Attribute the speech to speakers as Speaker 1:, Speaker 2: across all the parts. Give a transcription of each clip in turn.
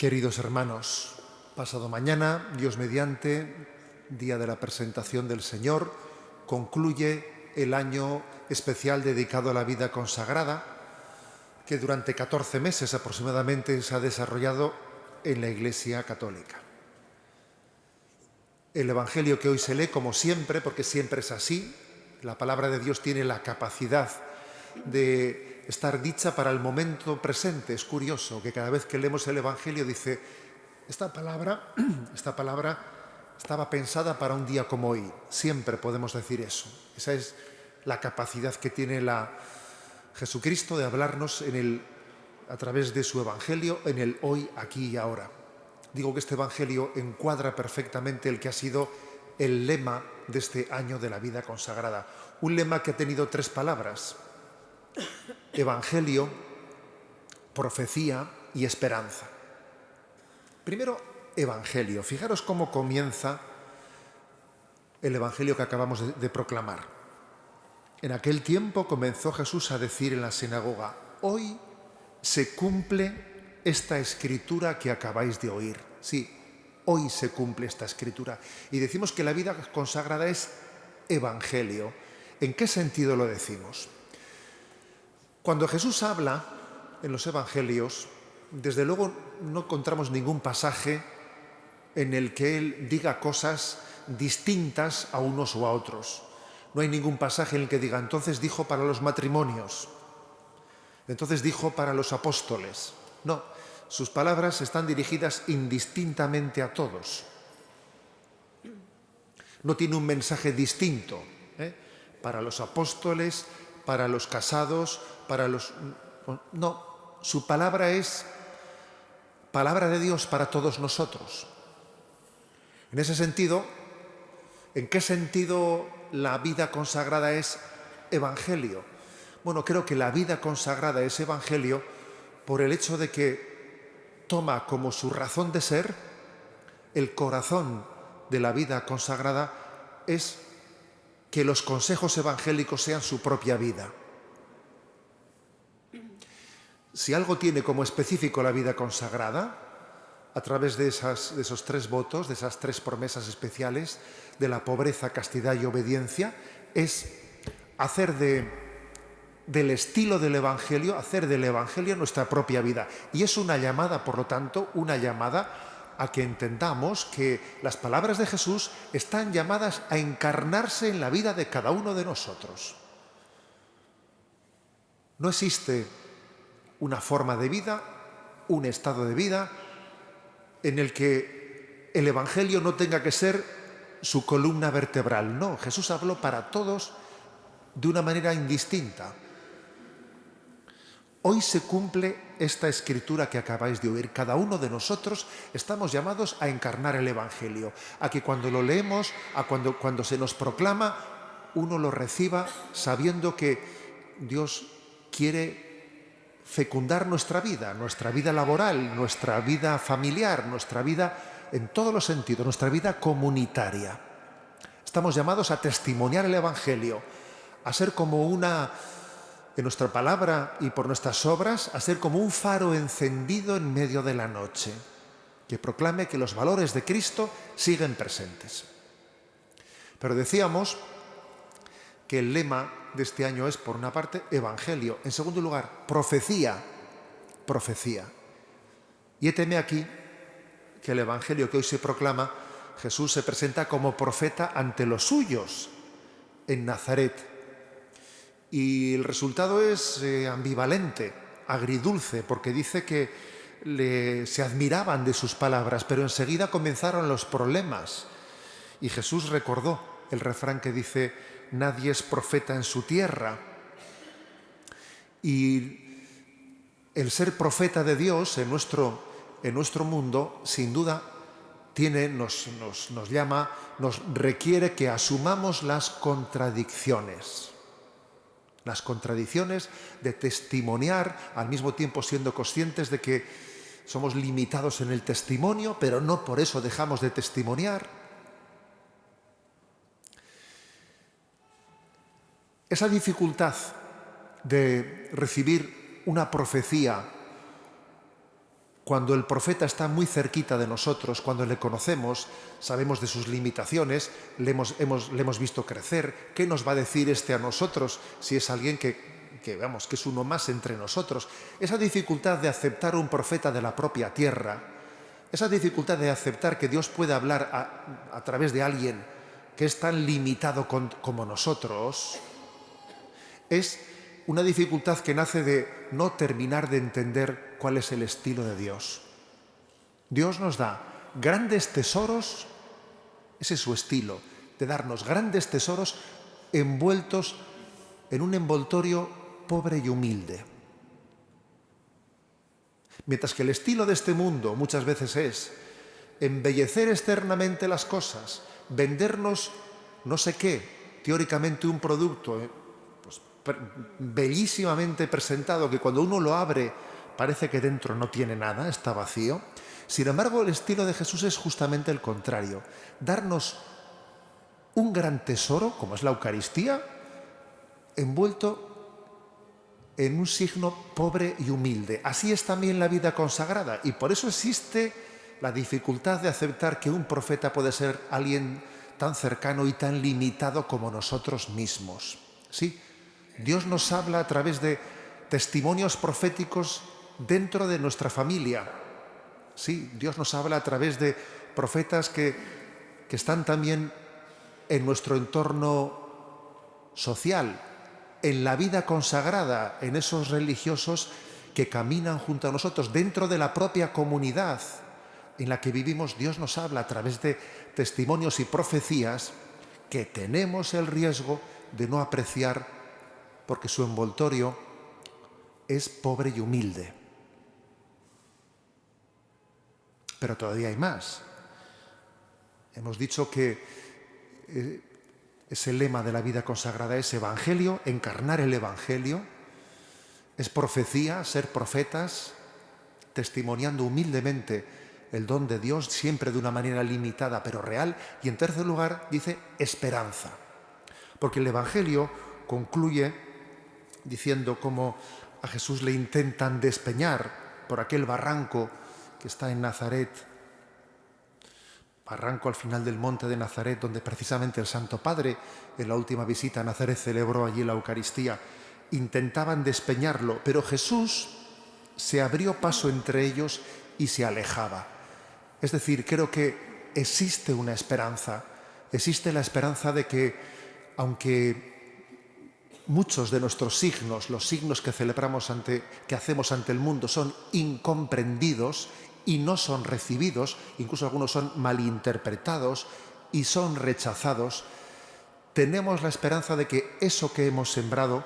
Speaker 1: Queridos hermanos, pasado mañana, Dios mediante, día de la presentación del Señor, concluye el año especial dedicado a la vida consagrada, que durante 14 meses aproximadamente se ha desarrollado en la Iglesia Católica. El Evangelio que hoy se lee, como siempre, porque siempre es así, la palabra de Dios tiene la capacidad de estar dicha para el momento presente. Es curioso que cada vez que leemos el Evangelio dice, esta palabra estaba pensada para un día como hoy. Siempre podemos decir eso. Esa es la capacidad que tiene Jesucristo de hablarnos a través de su Evangelio en el hoy, aquí y ahora. Digo que este Evangelio encuadra perfectamente el que ha sido el lema de este año de la vida consagrada. Un lema que ha tenido 3 palabras: Evangelio, profecía y esperanza. Primero, Evangelio. Fijaros cómo comienza el Evangelio que acabamos de proclamar. En aquel tiempo comenzó Jesús a decir en la sinagoga: hoy se cumple esta escritura que acabáis de oír. Sí, hoy se cumple esta escritura. Y decimos que la vida consagrada es Evangelio. ¿En qué sentido lo decimos? Cuando Jesús habla en los Evangelios, desde luego no encontramos ningún pasaje en el que Él diga cosas distintas a unos o a otros. No hay ningún pasaje en el que diga, entonces dijo para los matrimonios, entonces dijo para los apóstoles. No, sus palabras están dirigidas indistintamente a todos. No tiene un mensaje distinto, para los apóstoles, para los casados, para los... No, su palabra es palabra de Dios para todos nosotros. En ese sentido, ¿en qué sentido la vida consagrada es Evangelio? Bueno, creo que la vida consagrada es Evangelio por el hecho de que toma como su razón de ser, el corazón de la vida consagrada es que los consejos evangélicos sean su propia vida. Si algo tiene como específico la vida consagrada, a través de esos 3 votos, de esas 3 promesas especiales, de la pobreza, castidad y obediencia, es hacer del estilo del Evangelio, hacer del Evangelio nuestra propia vida. Y es una llamada, por lo tanto, una llamada a que entendamos que las palabras de Jesús están llamadas a encarnarse en la vida de cada uno de nosotros. No existe una forma de vida, un estado de vida, en el que el Evangelio no tenga que ser su columna vertebral. No, Jesús habló para todos de una manera indistinta. Hoy se cumple esta escritura que acabáis de oír. Cada uno de nosotros estamos llamados a encarnar el Evangelio, a que cuando lo leemos, cuando se nos proclama, uno lo reciba sabiendo que Dios quiere fecundar nuestra vida laboral, nuestra vida familiar, nuestra vida en todos los sentidos, nuestra vida comunitaria. Estamos llamados a testimoniar el Evangelio, a ser como en nuestra palabra y por nuestras obras, a ser como un faro encendido en medio de la noche, que proclame que los valores de Cristo siguen presentes. Pero decíamos que el lema de este año es, por una parte, Evangelio. En segundo lugar, profecía. Y héteme aquí que el Evangelio que hoy se proclama, Jesús se presenta como profeta ante los suyos en Nazaret. Y el resultado es ambivalente, agridulce, porque dice que se admiraban de sus palabras, pero enseguida comenzaron los problemas. Y Jesús recordó el refrán que dice, nadie es profeta en su tierra. Y el ser profeta de Dios en nuestro mundo, sin duda, nos requiere que asumamos las contradicciones. Las contradicciones de testimoniar, al mismo tiempo siendo conscientes de que somos limitados en el testimonio, pero no por eso dejamos de testimoniar. Esa dificultad de recibir una profecía Cuando el profeta está muy cerquita de nosotros, cuando le conocemos, sabemos de sus limitaciones, le hemos visto crecer. ¿Qué nos va a decir este a nosotros si es alguien que es uno más entre nosotros? Esa dificultad de aceptar un profeta de la propia tierra, esa dificultad de aceptar que Dios puede hablar a través de alguien que es tan limitado como nosotros, es una dificultad que nace de no terminar de entender cuál es el estilo de Dios. Dios nos da grandes tesoros, ese es su estilo, de darnos grandes tesoros envueltos en un envoltorio pobre y humilde. Mientras que el estilo de este mundo muchas veces es embellecer externamente las cosas, vendernos no sé qué, teóricamente un producto bellísimamente presentado, que cuando uno lo abre parece que dentro no tiene nada, está vacío. Sin embargo, el estilo de Jesús es justamente el contrario, darnos un gran tesoro, como es la Eucaristía, envuelto en un signo pobre y humilde. Así es también la vida consagrada, y por eso existe la dificultad de aceptar que un profeta puede ser alguien tan cercano y tan limitado como nosotros mismos. Sí, Dios nos habla a través de testimonios proféticos dentro de nuestra familia. Sí, Dios nos habla a través de profetas que están también en nuestro entorno social, en la vida consagrada, en esos religiosos que caminan junto a nosotros, dentro de la propia comunidad en la que vivimos. Dios nos habla a través de testimonios y profecías que tenemos el riesgo de no apreciar porque su envoltorio es pobre y humilde. Pero todavía hay más. Hemos dicho que ese lema de la vida consagrada es evangelio, encarnar el evangelio, es profecía, ser profetas, testimoniando humildemente el don de Dios, siempre de una manera limitada pero real. Y en tercer lugar dice esperanza, porque el evangelio concluye diciendo cómo a Jesús le intentan despeñar por aquel barranco que está en Nazaret, barranco al final del monte de Nazaret, donde precisamente el Santo Padre, en la última visita a Nazaret, celebró allí la Eucaristía. Intentaban despeñarlo, pero Jesús se abrió paso entre ellos y se alejaba. Es decir, creo que existe una esperanza, existe la esperanza de que, aunque muchos de nuestros signos, los signos que celebramos que hacemos ante el mundo, son incomprendidos y no son recibidos, incluso algunos son malinterpretados y son rechazados, tenemos la esperanza de que eso que hemos sembrado,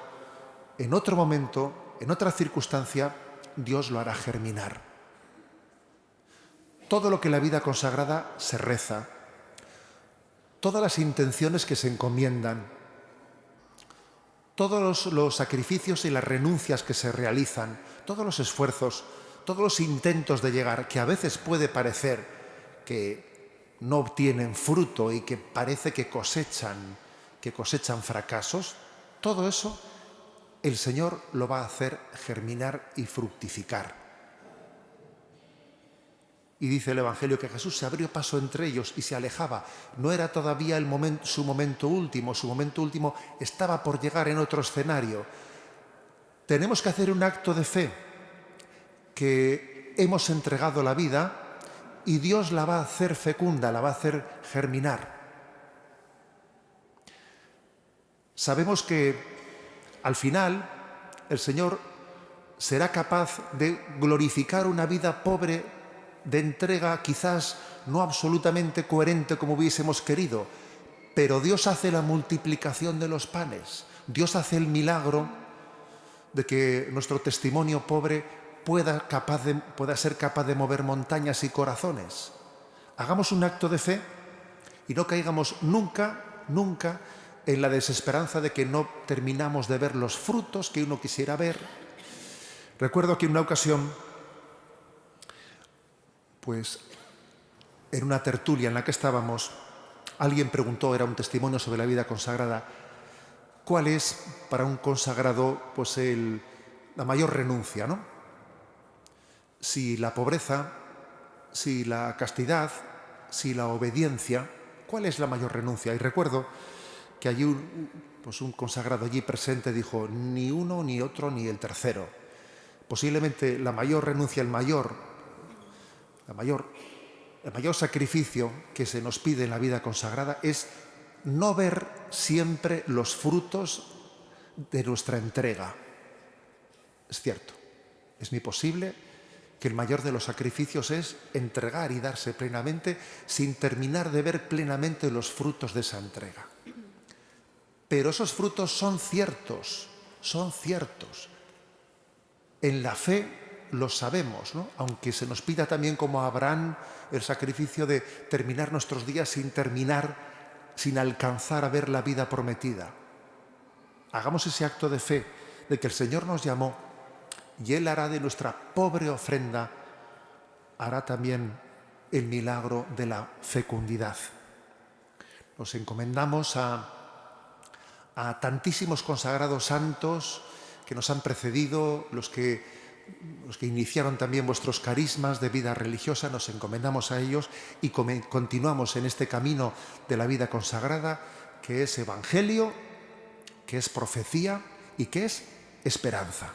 Speaker 1: en otro momento, en otra circunstancia, Dios lo hará germinar. Todo lo que en la vida consagrada se reza, todas las intenciones que se encomiendan, todos los sacrificios y las renuncias que se realizan, todos los esfuerzos, todos los intentos de llegar, que a veces puede parecer que no obtienen fruto y que parece que cosechan fracasos, todo eso el Señor lo va a hacer germinar y fructificar. Y dice el Evangelio que Jesús se abrió paso entre ellos y se alejaba. No era todavía su momento último estaba por llegar en otro escenario. Tenemos que hacer un acto de fe, que hemos entregado la vida y Dios la va a hacer fecunda, la va a hacer germinar. Sabemos que al final el Señor será capaz de glorificar una vida pobre, de entrega quizás no absolutamente coherente como hubiésemos querido, pero Dios hace la multiplicación de los panes. Dios hace el milagro de que nuestro testimonio pobre pueda ser capaz de mover montañas y corazones. Hagamos un acto de fe y no caigamos nunca en la desesperanza de que no terminamos de ver los frutos que uno quisiera ver. Recuerdo que en una ocasión, pues en una tertulia en la que estábamos, alguien preguntó, era un testimonio sobre la vida consagrada, ¿cuál es para un consagrado pues la mayor renuncia, ¿no? si la pobreza, si la castidad, si la obediencia, ¿cuál es la mayor renuncia? Y recuerdo que allí un consagrado allí presente dijo, ni uno, ni otro, ni el tercero. Posiblemente la mayor renuncia, el mayor sacrificio que se nos pide en la vida consagrada es no ver siempre los frutos de nuestra entrega. Es cierto, es muy posible que el mayor de los sacrificios es entregar y darse plenamente sin terminar de ver plenamente los frutos de esa entrega. Pero esos frutos son ciertos, son ciertos. En la fe los sabemos, ¿no? Aunque se nos pida también como a Abraham el sacrificio de terminar nuestros días sin alcanzar a ver la vida prometida. Hagamos ese acto de fe de que el Señor nos llamó y Él hará de nuestra pobre ofrenda, hará también el milagro de la fecundidad. Nos encomendamos a tantísimos consagrados santos que nos han precedido, los que iniciaron también vuestros carismas de vida religiosa, nos encomendamos a ellos y continuamos en este camino de la vida consagrada, que es evangelio, que es profecía y que es esperanza.